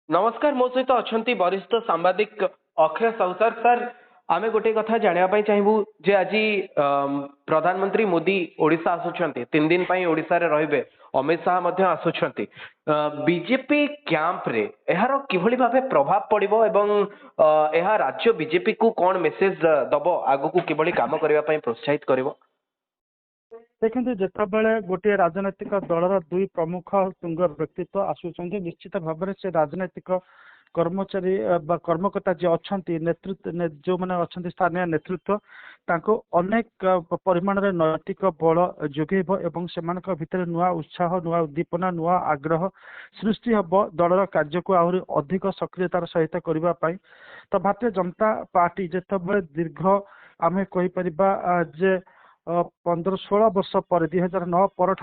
नमस्कार मो सहित अच्छा वरिष्ठ सांबादिक अक्षय साहू सर आम गोटे कथा जानापी चाहबू जे आज प्रधानमंत्री मोदी ओडिशा आसुंच 3 दिन ओडिशा रे रहिबे अमित शाह आसुंच बीजेपी कैंप रे यार किभली भाबे प्रभाव पड़िबो एवं यह राज्य बीजेपी को कौन मेसेज दबो आगु को किभली काम करबा पई प्रोत्साहित करिवो। देखते जितेबाला गोटे राजनैतिक दलर दुई प्रमुख तुंग व्यक्तित्व आसुंच निश्चित भाव में से राजनैतिक कर्मचारी कर्मकर्ता जी अच्छा नेतृत्व जो मैंने अच्छा स्थानीय नेतृत्व अनेक परिमाण नैतिक बल जोगेब और से भितर नुआ उत्साह नुआ उद्दीपना नुआ आग्रह सृष्टि हम दलर कार्य को आहरी अधिक सक्रियतार सहित करने। तो भारतीय जनता पार्टी जिते दीर्घ आम कहीपर जे 15-16 वर्ष पर 2009 पर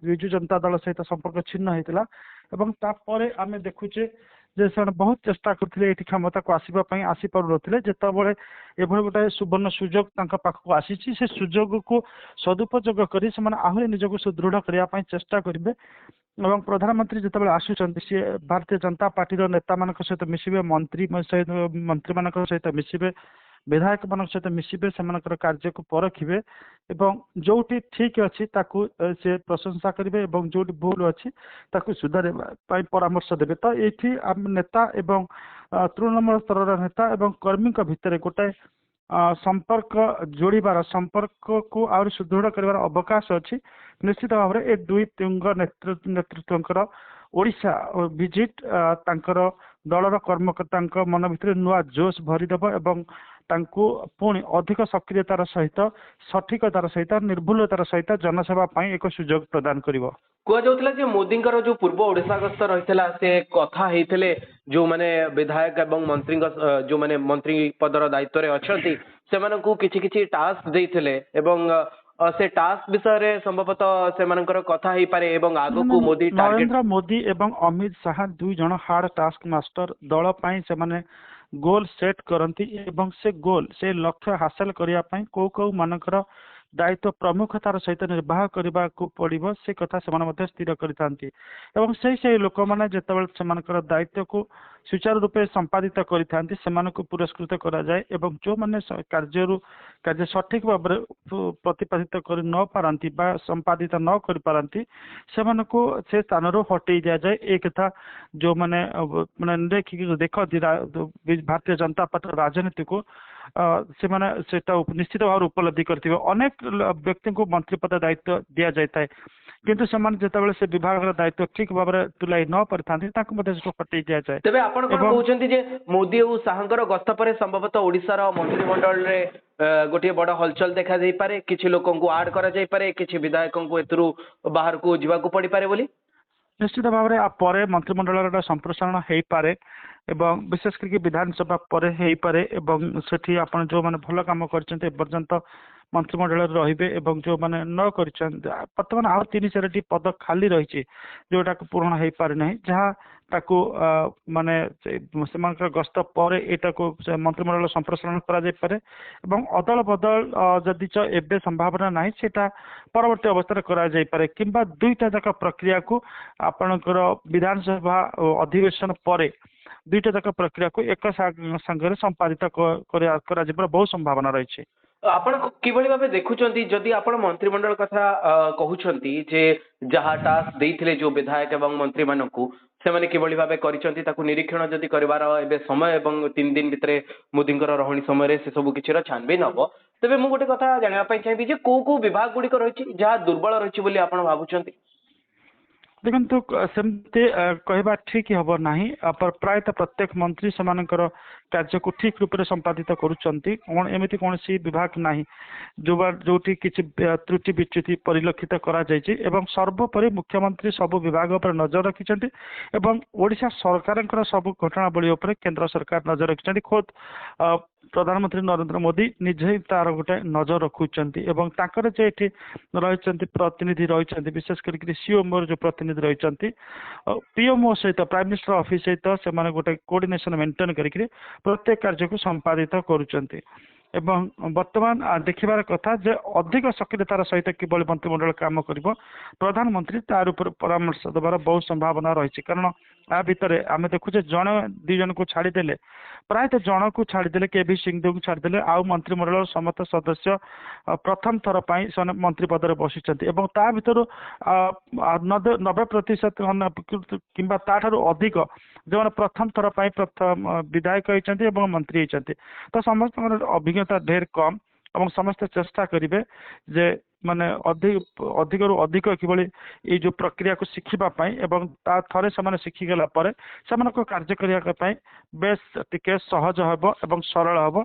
विजु जनता दल सहित संपर्क छिन्न होता और आम देखुचे जे बहुत चेष्टा करते क्षमता को आसवाई आसी पार जितेबाला एभली गोटे सुवर्ण सुजोग पाखक आसी से सुजोग को सदुपयोग कर आहरी निजक सुदृढ़ करने चेष्टा करेंगे और प्रधानमंत्री जिते आसुँच सी भारतीय जनता पार्टी नेता मान सहित मिसबे मंत्री मान सहित मिसबे विधायक मान सहित मिसबे से कार्य को परखिबे एवं जोटी ठीक अच्छी से प्रशंसा करेंगे और जो भूल अच्छी सुधार परामर्श देवे। तो ये नेता एवं तृणमूल स्तर नेता एवं कर्मी भितर गोटे संपर्क जोड़बार संपर्क को आहुरी सुदृढ़ कर अवकाश अच्छी। निश्चित भाव में ए दुई तुंग नेतृत्व ओडिशा विजिट तांकर दलर कर्मकर्ता मन भितर नुआ जोश भरीदेव एवं पुणी अधिक सक्रियतार सहित सठिकतार सहित निर्भुलतार सहित जनसेवा एक सुजोग प्रदान करिवो। कहला जे मोदी जो पूर्व ओडिशा गस्त रही से कथा होते जो माने विधायक एवं मंत्री जो माने मंत्री पदर दायित्व रे अछंती सेमानकु किछि किछि टास्क देइथिले एवं से टास्क विषय संभवतः से कथा ही पारे एवं आगु को मोदी नरेंद्र मोदी एवं अमित शाह दुई जन हार्ड टास्क मास्टर दल पई से माने गोल सेट करती एवं से गोल से लक्ष्य हासिल करने को मानकर दायित्व प्रमुखतार सहित निर्वाह करने को पड़ो से कथा से स्थिर करते लोक मैंने जिते दायित्व को सुचारू रूपे संपादित कर पुरस्कृत करा जाए एवं जो मैंने कार्य सठिक भाव प्रतिपादित कर न पारती संपादित न कर पारती से स्थान हटई दि जाए। एक कथा जो मैंने देख भारतीय जनता पार्टी राजनीति को से निश्चित भाव उपलब्धि करते अनेक व्यक्ति को मंत्री पद दायित्व दि जाए किंतु जिते से विभाग दायित्व ठीक भाव में तुलाई न पारि हटई दि जाए। तेबे आपण कोन कहउछन्ती जे मोदी और शाहंकर गस्त पर संभवतः ओडिशार मंत्रिमंडल रे गोटे बड़ हलचल देखा जाई पारे किछि लोकन को ऐड करा जाई पारे किछि विधायकों को एतरु बाहर को जीवा को पड़ी पारे बोली निश्चित भाव में पर मंत्रिमंडल संप्रसारण हो पारे एवं विशेष करके विधानसभा पर हो पारे एवं सेठी आपण जो माने भल काम करछन्ते पर्यंत मंत्रिमंडल रहिबे एवं जो माने न करछन्ते वर्तमान आ 3-4टी पद खाली रही जोटा को पूर्ण हो पारे नहीं जहाँ ताकू माने से गस्त पर एटा को मंत्रिमंडल संप्रसारण करा जाय पारे एवं अदल बदल जदि एबे संभावना नहीं सेटा परवर्ती अवस्था करा जाय पारे किंबा दुईटा जाक प्रक्रिया को आपणकर विधानसभा अधिवेशन पर दुईटा जाक प्रक्रिया को एक संगे संपादित करा बहुत संभावना रही। आपण किभली भाबे देखुचंती जदि आपण मंत्रिमंडल कथा कहउचंती जे जहा टास्क देइथिले जो विधायक एवं मंत्री मानकू से माने किभली भाबे करिसंती ताकू निरीक्षण जदि करबार एबे समय एवं 3 दिन भितरे मोदींकर रहणी समय रे से सब किछिर छानबीन हबो तबे मु गोटे कथा जानिया पई चाहबी जे को विभाग गुडी को रहिछि जहा दुर्बल रहिछि बोली आपण भाबुचंती। देखो सेमती कहवा ठीक हम ना प्रायतः प्रत्येक मंत्री से कार्य को ठीक रूप से संपादित करमती कौन विभाग ना जो किसी त्रुटि विच्युति परिलक्षित कर सर्वोपरि मुख्यमंत्री सब विभाग पर नजर रखिंट ओडिशा सरकार सब घटनावली केंद्र सरकार नजर रखिंट खोद प्रधानमंत्री नरेंद्र मोदी निजे तार गोटे नजर रखुंट जे प्रतिनिधि रही विशेष करके सीओएम जो प्रतिनिधि रही पीएमओ सहित प्राइम मिनिस्टर ऑफिस सहित से गोटे कोऑर्डिनेशन मेंटेन करके प्रत्येक कार्य को संपादित करुँच एवं वर्तमान देखिबार कथा जे अधिक सक्रियतार सहित किभली मंत्रिमंडल काम कर प्रधानमंत्री तार ऊपर परामर्श देवार बहुत संभावना रही कारण ଆ ଭିତରେ ଆମେ ଦେଖୁଛେ ଜଣେ ଦି ଜଣକୁ ଛାଡ଼ିଦେଲେ ପ୍ରାୟତଃ ଜଣକୁ ଛାଡ଼ିଦେଲେ କେଭି ସିଂଦେଓକୁ ଛାଡ଼ିଦେଲେ ଆଉ ମନ୍ତ୍ରିମଣ୍ଡଳର ସମସ୍ତ ସଦସ୍ୟ ପ୍ରଥମ ଥର ପାଇଁ ସେମାନେ ମନ୍ତ୍ରୀ ପଦରେ ବସିଛନ୍ତି ଏବଂ ତା ଭିତରୁ 90% କିମ୍ବା ତାଠାରୁ ଅଧିକ ଯେଉଁମାନେ ପ୍ରଥମ ଥର ପାଇଁ ପ୍ରଥମ ବିଧାୟକ ହେଇଛନ୍ତି ଏବଂ ମନ୍ତ୍ରୀ ହେଇଛନ୍ତି ତ ସମସ୍ତଙ୍କର ଅଭିଜ୍ଞତା ଢେର କମ୍ ଏବଂ ସମସ୍ତେ ଚେଷ୍ଟା କରିବେ ଯେ ମାନେ ଅଧିକରୁ ଅଧିକ କିଭଳି ଏଇ ଯୋଉ ପ୍ରକ୍ରିୟାକୁ ଶିଖିବା ପାଇଁ ଏବଂ ତା ଥରେ ସେମାନେ ଶିଖିଗଲା ପରେ ସେମାନଙ୍କ କାର୍ଯ୍ୟ କରିବା ପାଇଁ ବେଶ ଟିକେ ସହଜ ହେବ ଏବଂ ସରଳ ହେବ